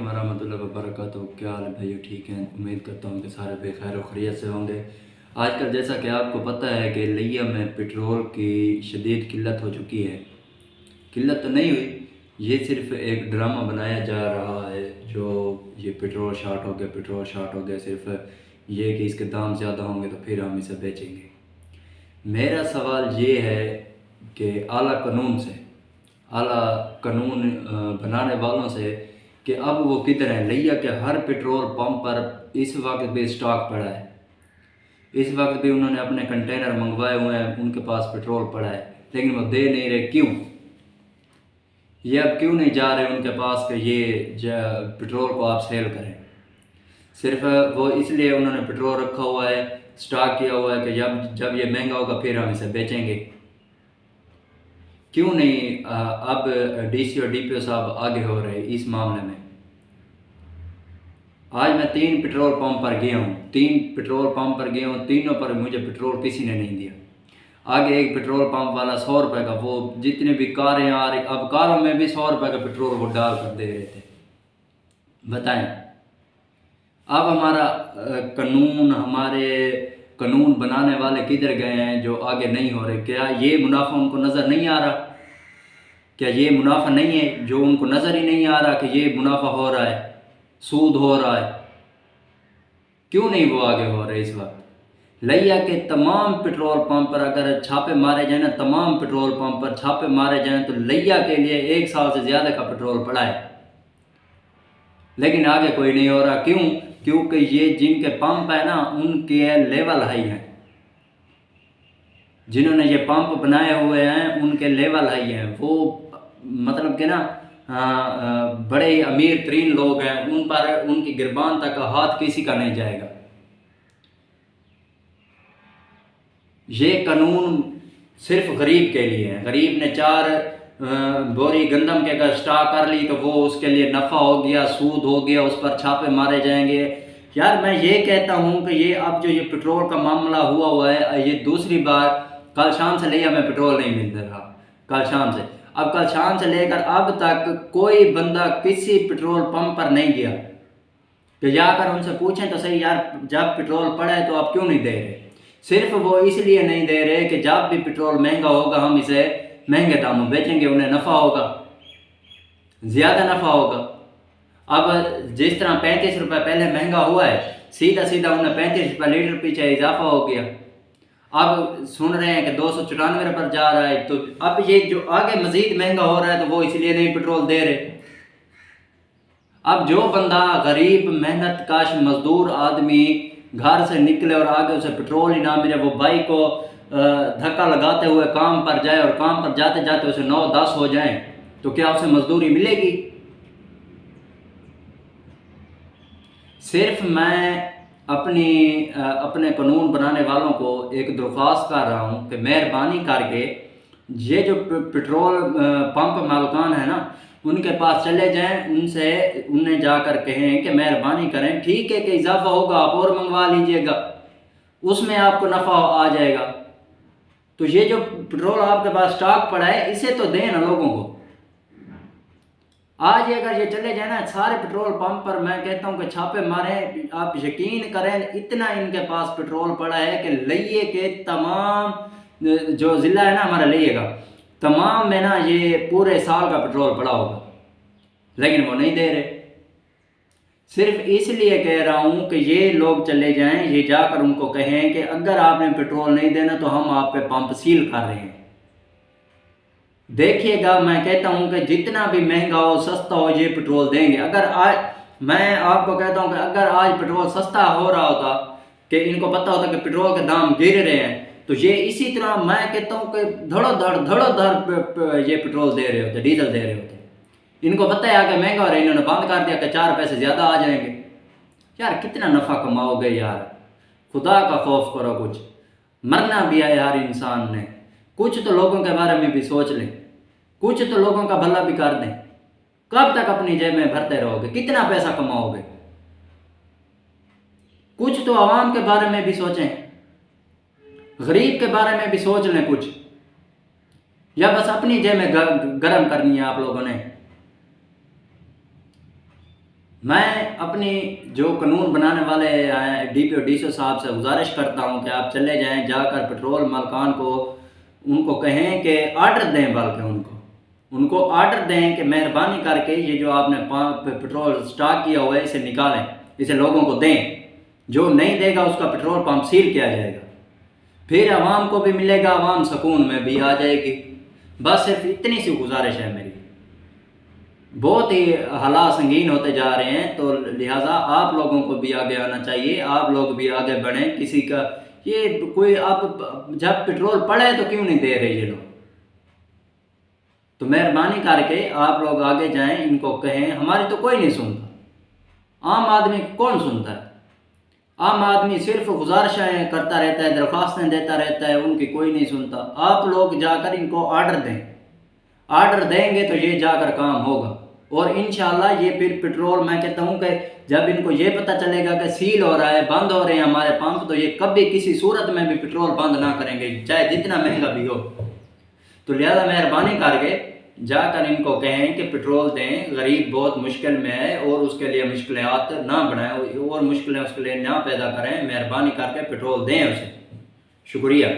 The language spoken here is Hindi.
वालेकुम वरहमतुल्लाहि वबरकातुहू। क्या हाल है भाइयों, ठीक हैं? उम्मीद करता हूँ कि सारे बेखैर और खैरियत से होंगे। आजकल जैसा कि आपको पता है कि लिया में पेट्रोल की शदीद किल्लत हो चुकी है। किल्लत तो नहीं हुई, ये सिर्फ एक ड्रामा बनाया जा रहा है जो ये पेट्रोल शार्ट हो गया, पेट्रोल शार्ट हो गया, सिर्फ ये कि इसके दाम ज़्यादा होंगे तो फिर हम इसे बेचेंगे। मेरा सवाल ये है कि आला कानून से, आला कानून बनाने वालों से कि अब वो किधर हैं। लिया के हर पेट्रोल पंप पर इस वक्त भी स्टॉक पड़ा है, इस वक्त भी उन्होंने अपने कंटेनर मंगवाए हुए हैं, उनके पास पेट्रोल पड़ा है, लेकिन वो दे नहीं रहे। क्यों? ये अब क्यों नहीं जा रहे उनके पास कि ये पेट्रोल को आप सेल करें? सिर्फ वो इसलिए उन्होंने पेट्रोल रखा हुआ है, स्टॉक किया हुआ है कि जब जब ये महंगा होगा फिर हम इसे बेचेंगे। क्यों नहीं अब डीसी और डीपीओ साहब आगे हो रहे इस मामले में? आज मैं 3 पेट्रोल पंप पर गया हूँ, 3 पेट्रोल पंप पर गया हूँ, तीनों पर मुझे पेट्रोल किसी ने नहीं दिया। आगे एक पेट्रोल पंप वाला 100 रुपये का, वो जितने भी कारें आ रही, अब कारों में भी 100 रुपये का पेट्रोल वो डाल कर दे रहे थे। बताएं, अब हमारा कानून, हमारे कानून बनाने वाले किधर गए हैं जो आगे नहीं हो रहे? क्या ये मुनाफा उनको नज़र नहीं आ रहा? क्या ये मुनाफा नहीं है जो उनको नज़र ही नहीं आ रहा कि ये मुनाफा हो रहा है, सूद हो रहा है? क्यों नहीं वो आगे हो रहे इस वक्त? लिया के तमाम पेट्रोल पंप पर अगर छापे मारे जाए ना, तमाम पेट्रोल पंप पर छापे मारे जाएं तो लिया के लिए 1 साल से ज़्यादा का पेट्रोल पड़ा है, लेकिन आगे कोई नहीं हो रहा। क्यों? क्योंकि ये जिनके पंप है ना उनके लेवल हाई हैं, जिन्होंने ये पंप बनाए हुए हैं उनके लेवल हाई हैं। वो मतलब कि ना बड़े ही अमीर तरीन लोग हैं, उन पर उनकी गिरबान तक हाथ किसी का नहीं जाएगा। ये कानून सिर्फ गरीब के लिए है। गरीब ने 4 बोरी गंदम के अगर स्टॉक कर ली तो वो उसके लिए नफ़ा हो गया, सूद हो गया, उस पर छापे मारे जाएंगे। यार मैं ये कहता हूँ कि ये अब जो ये पेट्रोल का मामला हुआ है, ये दूसरी बार, कल शाम से लिया में पेट्रोल नहीं मिल रहा, कल शाम से। अब कल शाम से लेकर अब तक कोई बंदा किसी पेट्रोल पंप पर नहीं गया कि जाकर उनसे पूछें तो सही, यार जब पेट्रोल पड़ा है तो आप क्यों नहीं दे रहे? सिर्फ वो इसलिए नहीं दे रहे कि जब भी पेट्रोल महंगा होगा हम इसे महंगे दामों बेचेंगे, उन्हें नफ़ा होगा, ज़्यादा नफ़ा होगा। अब जिस तरह 35 रुपये पहले महंगा हुआ है, सीधा सीधा उन्हें 35 रुपये लीटर पीछे इजाफा हो गया। अब सुन रहे हैं कि 294 पर जा रहा है, तो अब ये जो आगे मज़ीद महंगा हो रहा है तो वो इसलिए नहीं पेट्रोल दे रहे। अब जो बंदा गरीब मेहनत काश मजदूर आदमी घर से निकले और आगे उसे पेट्रोल ही ना मिले, वो बाइक को धक्का लगाते हुए काम पर जाए और काम पर जाते जाते उसे 9-10 हो जाए, तो क्या उसे मजदूरी मिलेगी? सिर्फ मैं अपने कानून बनाने वालों को एक दरख्वास्त कर रहा हूँ कि मेहरबानी करके ये जो पेट्रोल पंप मालिकान है ना, उनके पास चले जाएं, उन्हें जाकर कहें कि मेहरबानी करें, ठीक है कि इजाफा होगा आप और मंगवा लीजिएगा, उसमें आपको नफ़ा आ जाएगा। तो ये जो पेट्रोल आपके पास स्टॉक पड़ा है इसे तो दें ना लोगों को। आज अगर ये चले जाए ना सारे पेट्रोल पंप पर, मैं कहता हूँ कि छापे मारें, आप यकीन करें इतना इनके पास पेट्रोल पड़ा है कि लिये के तमाम जो ज़िला है ना हमारा लिये का, तमाम में ना ये पूरे साल का पेट्रोल पड़ा होगा, लेकिन वो नहीं दे रहे। सिर्फ इसलिए कह रहा हूँ कि ये लोग चले जाएं, ये जाकर उनको कहें कि अगर आपने पेट्रोल नहीं देना तो हम आपके पंप सील कर रहे हैं। देखिएगा, मैं कहता हूं कि जितना भी महंगा हो सस्ता हो ये पेट्रोल देंगे। अगर आज मैं आपको कहता हूं कि अगर आज पेट्रोल सस्ता हो रहा होता, कि इनको पता होता कि पेट्रोल के दाम गिर रहे हैं, तो ये इसी तरह मैं कहता हूं कि धड़ोधड़ ये पेट्रोल दे रहे होते, डीजल दे रहे होते। इनको पता है आगे महंगा हो रहा है, इन्होंने बंद कर दिया कि 4 पैसे ज़्यादा आ जाएंगे। यार कितना नफ़ा कमाओगे यार, खुदा का खौफ करो, कुछ मरना भी है यार इंसान ने, कुछ तो लोगों के बारे में भी सोच लें, कुछ तो लोगों का भला भी कर दें। कब तक अपनी जेब में भरते रहोगे, कितना पैसा कमाओगे? कुछ तो आवाम के बारे में भी सोचें, गरीब के बारे में भी सोच लें कुछ, या बस अपनी जेब में गर्म करनी है आप लोगों ने? मैं अपनी जो कानून बनाने वाले DPO DCO साहब से गुजारिश करता हूं कि आप चले जाएं, जाकर पेट्रोल मालकान को उनको कहें कि आर्डर दें, बल्कि उनको आर्डर दें कि मेहरबानी करके ये जो आपने पेट्रोल स्टॉक किया हुआ है इसे निकालें, इसे लोगों को दें। जो नहीं देगा उसका पेट्रोल पंप सील किया जाएगा, फिर आवाम को भी मिलेगा, आवाम सुकून में भी आ जाएगी। बस सिर्फ इतनी सी गुजारिश है मेरी। बहुत ही हालात संगीन होते जा रहे हैं, तो लिहाजा आप लोगों को भी आगे आना चाहिए, आप लोग भी आगे बढ़ें। किसी का ये कोई आप जब पेट्रोल पड़े तो क्यों नहीं दे रहे ये लोग? तो मेहरबानी करके आप लोग आगे जाएं, इनको कहें। हमारी तो कोई नहीं सुनता, आम आदमी कौन सुनता है? आम आदमी सिर्फ गुजारिशें करता रहता है, दरख्वास्तें देता रहता है, उनकी कोई नहीं सुनता। आप लोग जाकर इनको आर्डर दें, आर्डर देंगे तो ये जाकर काम होगा। और इंशाल्लाह ये फिर पेट्रोल, मैं कहता हूँ कि जब इनको ये पता चलेगा कि सील हो रहा है, बंद हो रहे हैं हमारे पंप, तो ये कभी किसी सूरत में भी पेट्रोल बंद ना करेंगे, चाहे जितना महंगा भी हो। तो लिहाजा मेहरबानी करके जाकर इनको कहें कि पेट्रोल दें। गरीब बहुत मुश्किल में है और उसके लिए मुश्किलात ना बढ़ाएं और मुश्किलें उसके लिए ना पैदा करें। मेहरबानी करके पेट्रोल दें उसे। शुक्रिया।